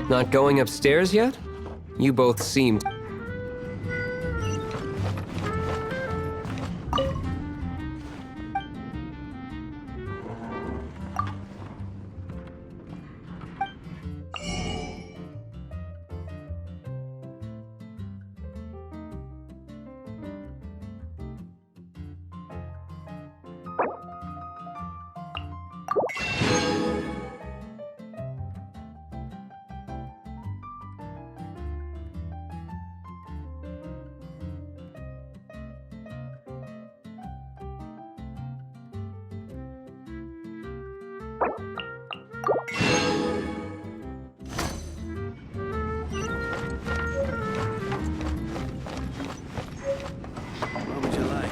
Not going upstairs yet? You both seemed... What would you like?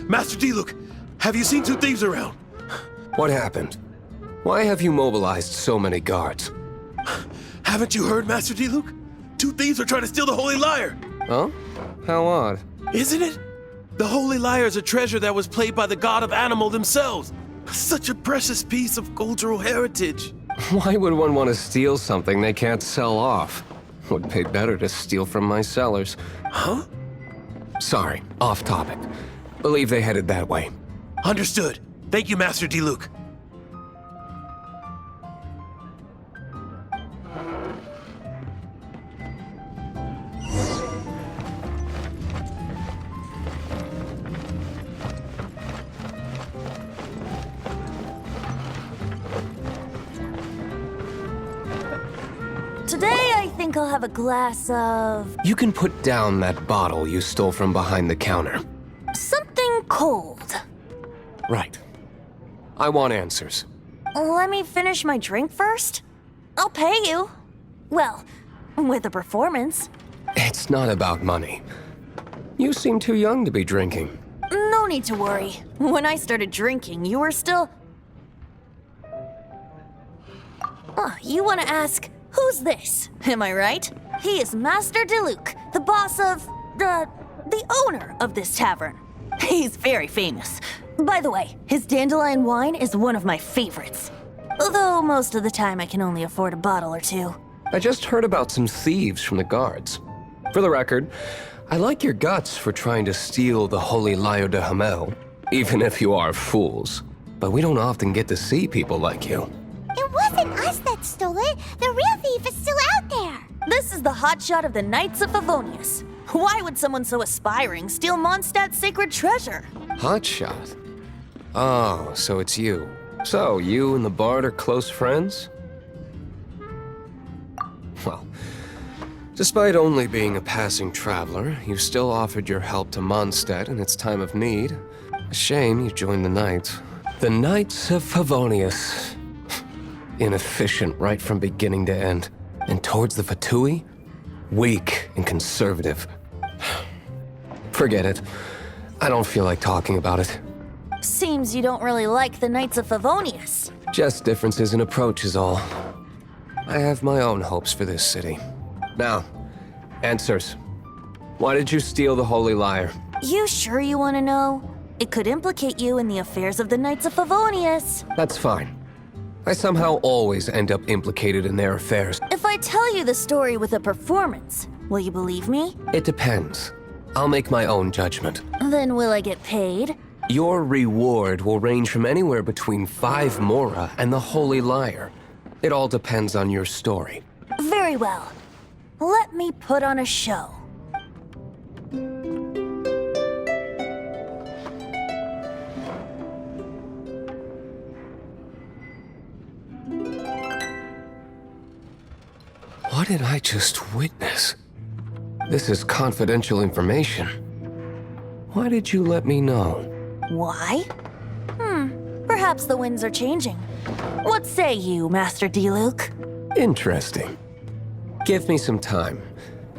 Master Diluc, have you seen two thieves around? What happened? Why have you mobilized so many guards? Haven't you heard, Master Diluc? Two thieves are trying to steal the Holy Lyre! Huh? How odd. Isn't it? The Holy Lyre is a treasure that was played by the god of animal themselves. Such a precious piece of cultural heritage. Why would one want to steal something they can't sell off? Would pay better to steal from my sellers. Huh? Sorry, off topic. Believe they headed that way. Understood. Thank you, Master Diluc. Today, I think I'll have a glass of... You can put down that bottle you stole from behind the counter. something cold. Right. I want answers. Let me finish my drink first. I'll pay you. Well, with a performance. It's not about money. You seem too young to be drinking. No need to worry. When I started drinking, you were still... you want to ask, who's this? Am I right? He is Master Diluc, the boss of... the owner of this tavern. He's very famous. By the way, his dandelion wine is one of my favorites. Although most of the time I can only afford a bottle or two. I just heard about some thieves from the guards. For the record, I like your guts for trying to steal the Holy Lyre de Hamel, even if you are fools. But we don't often get to see people like you. It wasn't us that stole it. The real thief is still out there. This is the hotshot of the Knights of Favonius. Why would someone so aspiring steal Mondstadt's sacred treasure? Hotshot? Oh, so it's you. So, you and the Bard are close friends? Well, despite only being a passing traveler, you still offered your help to Mondstadt in its time of need. A shame you joined the Knights. The Knights of Favonius. Inefficient right from beginning to end. And towards the Fatui, weak and conservative. Forget it. I don't feel like talking about it. Seems you don't really like the Knights of Favonius. Just differences in approach is all. I have my own hopes for this city. Now, answers. Why did you steal the Holy Lyre? You sure you want to know? It could implicate you in the affairs of the Knights of Favonius. That's fine. I somehow always end up implicated in their affairs. If I tell you the story with a performance, will you believe me? It depends. I'll make my own judgment. Then will I get paid? Your reward will range from anywhere between 5 Mora and the Holy Lyre. It all depends on your story. Very well. Let me put on a show. What did I just witness? This is confidential information. Why did you let me know? Why? Perhaps the winds are changing. What say you, Master Diluc? Interesting. Give me some time.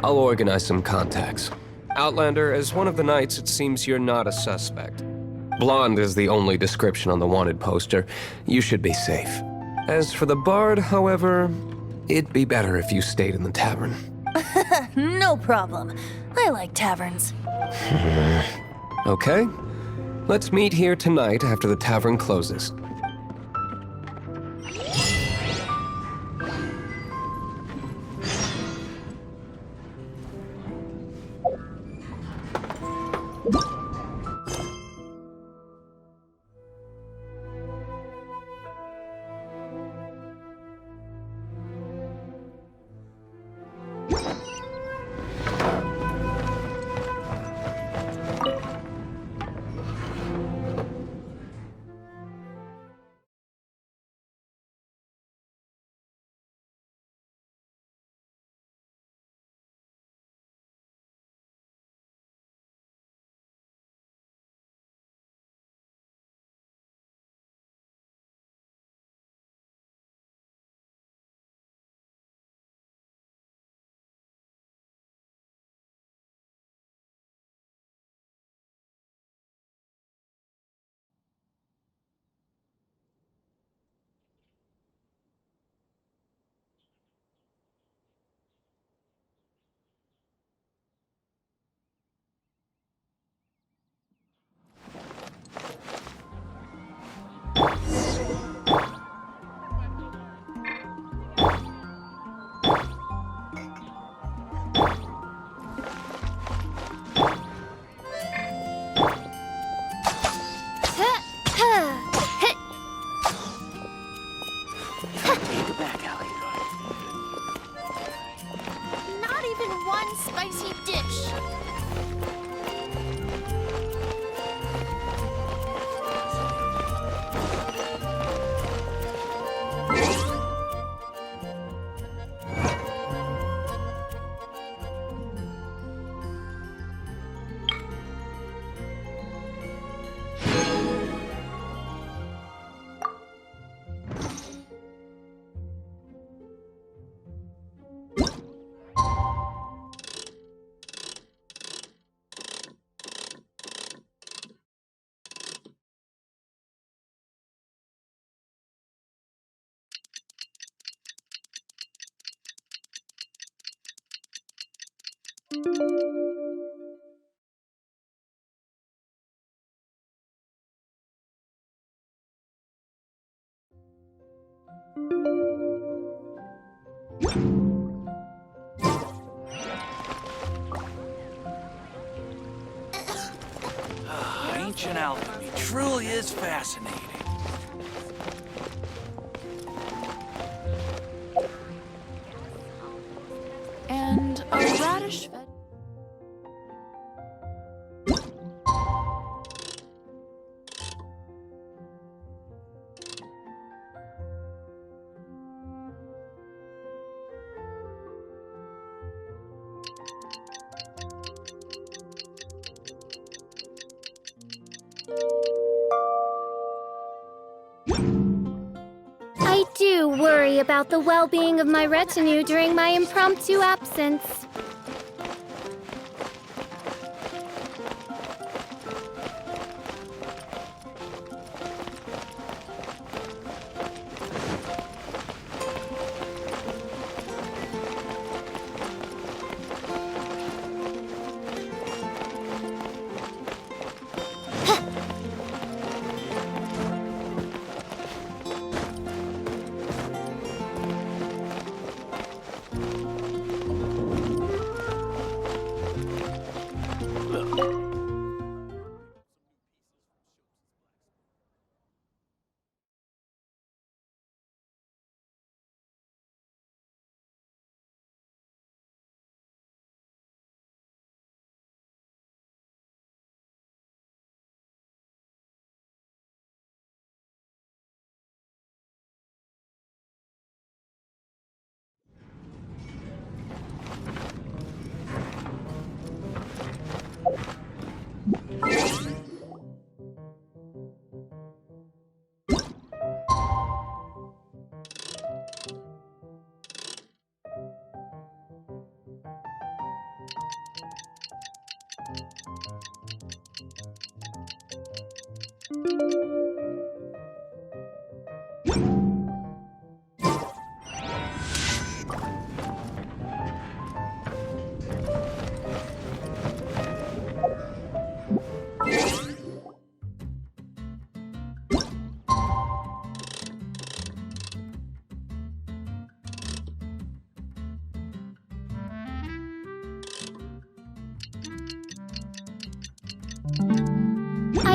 I'll organize some contacts. Outlander, as one of the knights, it seems you're not a suspect. Blonde is the only description on the wanted poster. You should be safe. As for the bard, however, it'd be better if you stayed in the tavern. No problem. I like taverns. Okay? Let's meet here tonight after the tavern closes. Not even one spicy dish. Ancient alchemy truly is fascinating. And a radish. I do worry about the well-being of my retinue during my impromptu absence.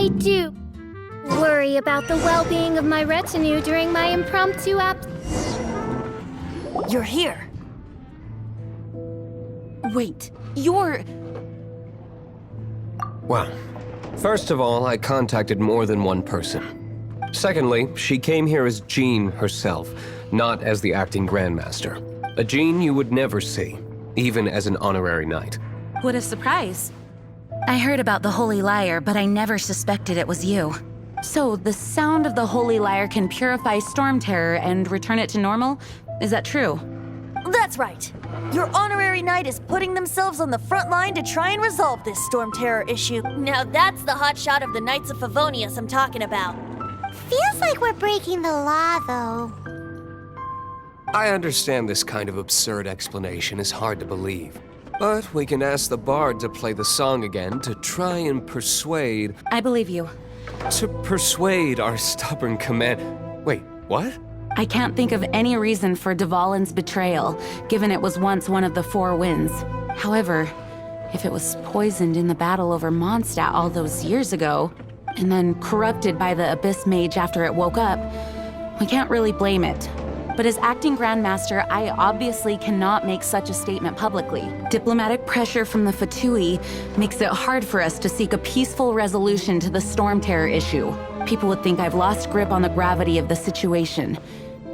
I do worry about the well-being of my retinue during my impromptu You're here. Wait, you're... Well, first of all, I contacted more than one person. Secondly, she came here as Jean herself, not as the acting Grandmaster. A Jean you would never see, even as an honorary knight. What a surprise. I heard about the Holy Lyre, but I never suspected it was you. So, the sound of the Holy Lyre can purify Storm Terror and return it to normal? Is that true? That's right. Your honorary knight is putting themselves on the front line to try and resolve this Storm Terror issue. Now that's the hotshot of the Knights of Favonius I'm talking about. Feels like we're breaking the law, though. I understand this kind of absurd explanation is hard to believe. But we can ask the bard to play the song again to try and persuade... I believe you. To persuade our stubborn command... Wait, what? I can't think of any reason for Dvalin's betrayal, given it was once one of the Four Winds. However, if it was poisoned in the battle over Mondstadt all those years ago, and then corrupted by the Abyss Mage after it woke up, we can't really blame it. But as acting Grandmaster, I obviously cannot make such a statement publicly. Diplomatic pressure from the Fatui makes it hard for us to seek a peaceful resolution to the Storm Terror issue. People would think I've lost grip on the gravity of the situation.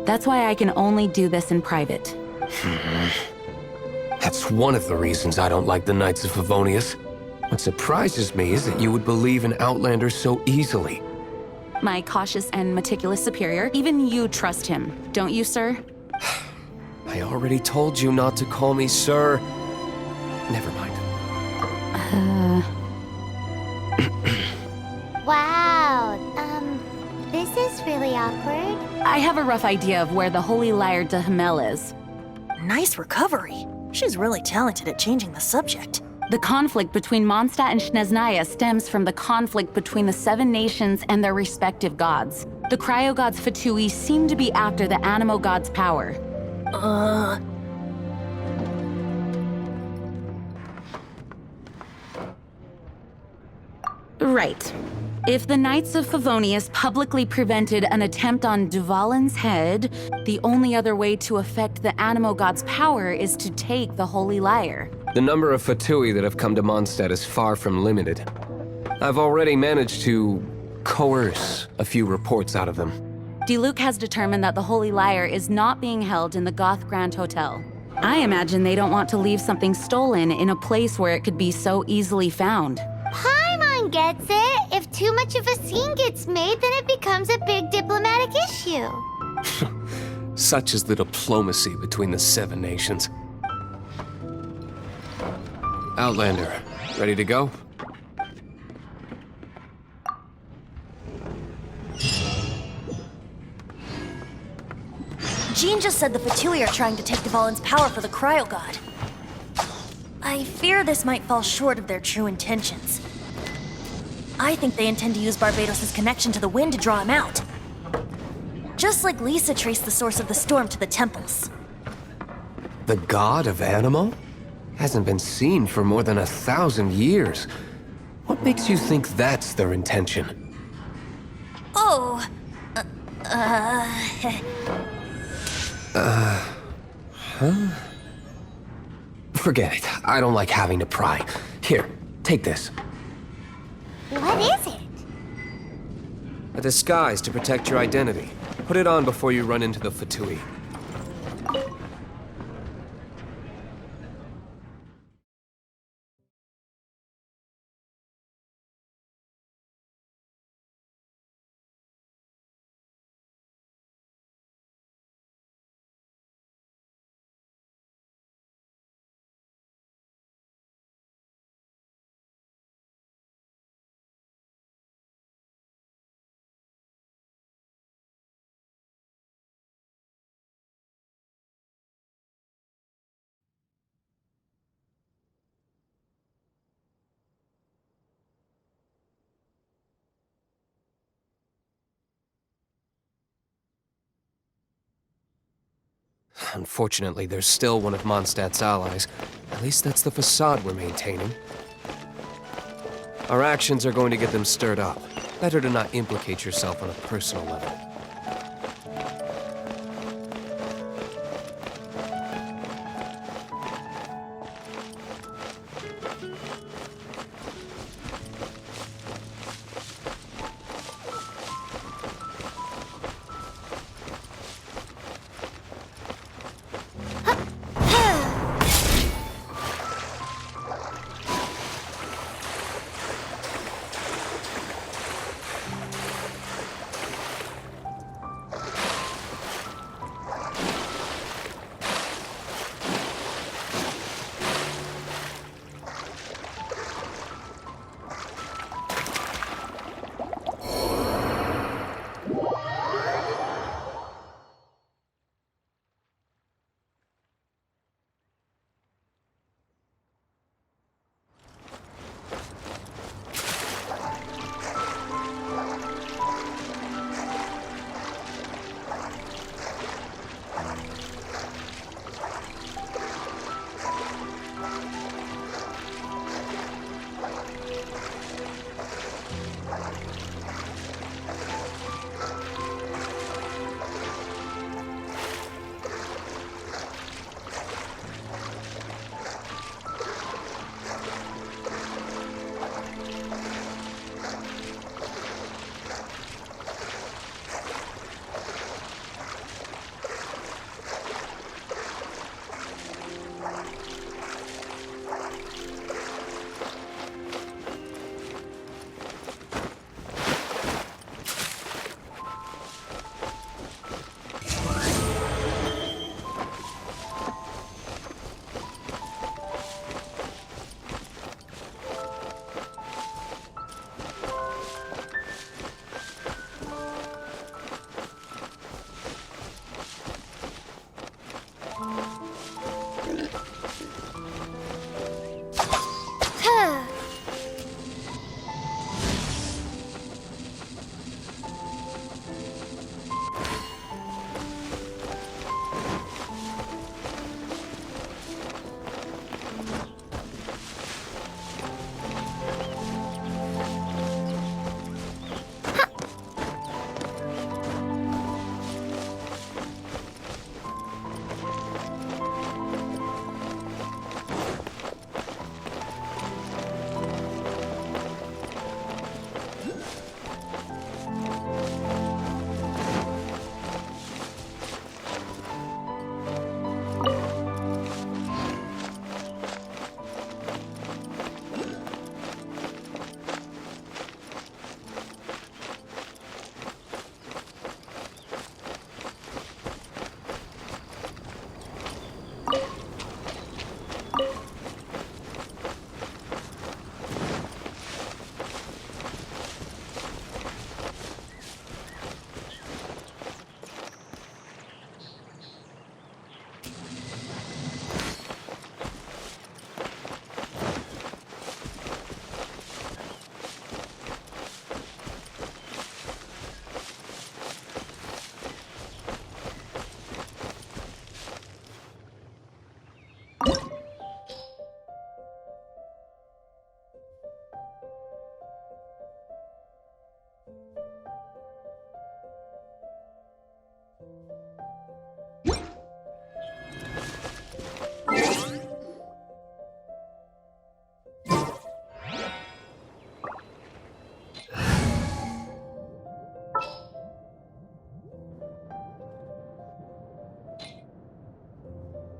That's why I can only do this in private. That's one of the reasons I don't like the Knights of Favonius. What surprises me is that you would believe in Outlander so easily. My cautious and meticulous superior, even you trust him, don't you, sir? I already told you not to call me sir. Never mind. Wow, this is really awkward. I have a rough idea of where the Holy Lyre de Himmel is. Nice recovery. She's really talented at changing the subject. The conflict between Mondstadt and Snezhnaya stems from the conflict between the Seven Nations and their respective gods. The cryo-gods Fatui seem to be after the Animo god's power. Right. If the Knights of Favonius publicly prevented an attempt on Dvalin's head, the only other way to affect the Animo god's power is to take the Holy Lyre. The number of Fatui that have come to Mondstadt is far from limited. I've already managed to coerce a few reports out of them. Diluc has determined that the Holy Lyre is not being held in the Goth Grand Hotel. I imagine they don't want to leave something stolen in a place where it could be so easily found. Paimon gets it. If too much of a scene gets made, then it becomes a big diplomatic issue. Such is the diplomacy between the Seven Nations. Outlander, ready to go? Jean just said the Fatui are trying to take Dvalin's power for the Cryo God. I fear this might fall short of their true intentions. I think they intend to use Barbados' connection to the wind to draw him out. Just like Lisa traced the source of the storm to the temples. The god of Animo? Hasn't been seen for more than 1,000 years. What makes you think that's their intention? Oh, Forget it. I don't like having to pry. Here, take this. What is it? A disguise to protect your identity. Put it on before you run into the Fatui. Unfortunately, there's still one of Mondstadt's allies. At least that's the facade we're maintaining. Our actions are going to get them stirred up. Better to not implicate yourself on a personal level.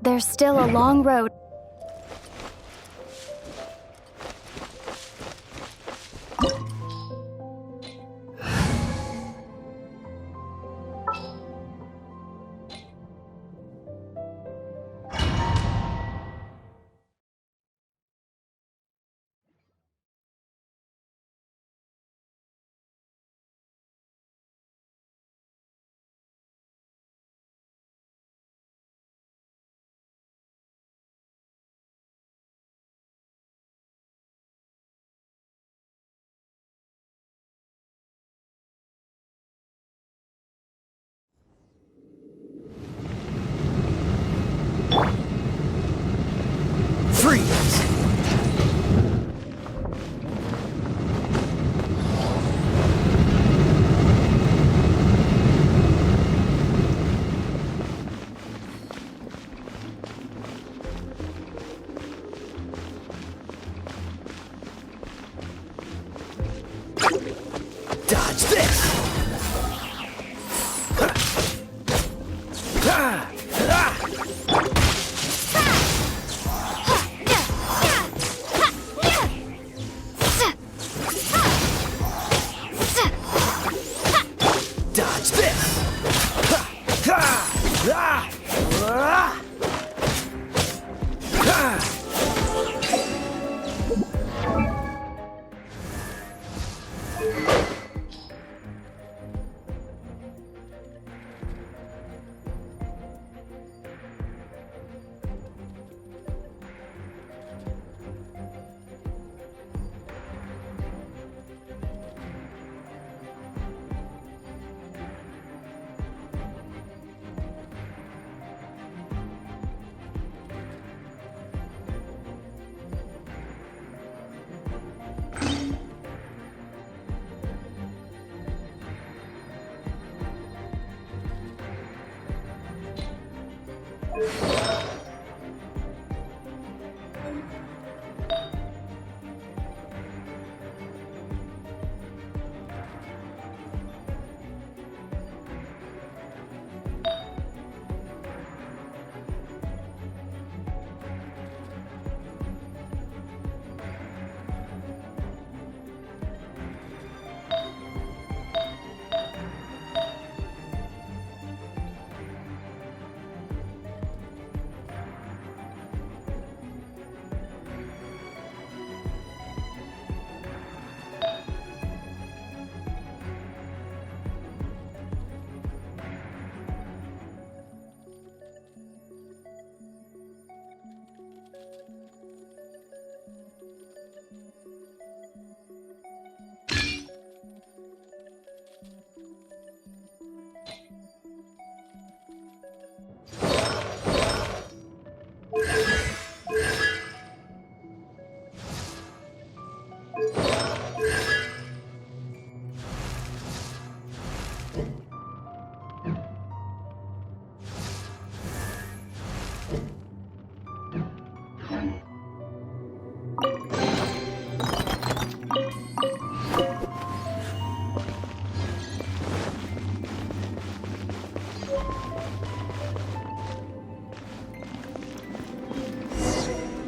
There's still a long road.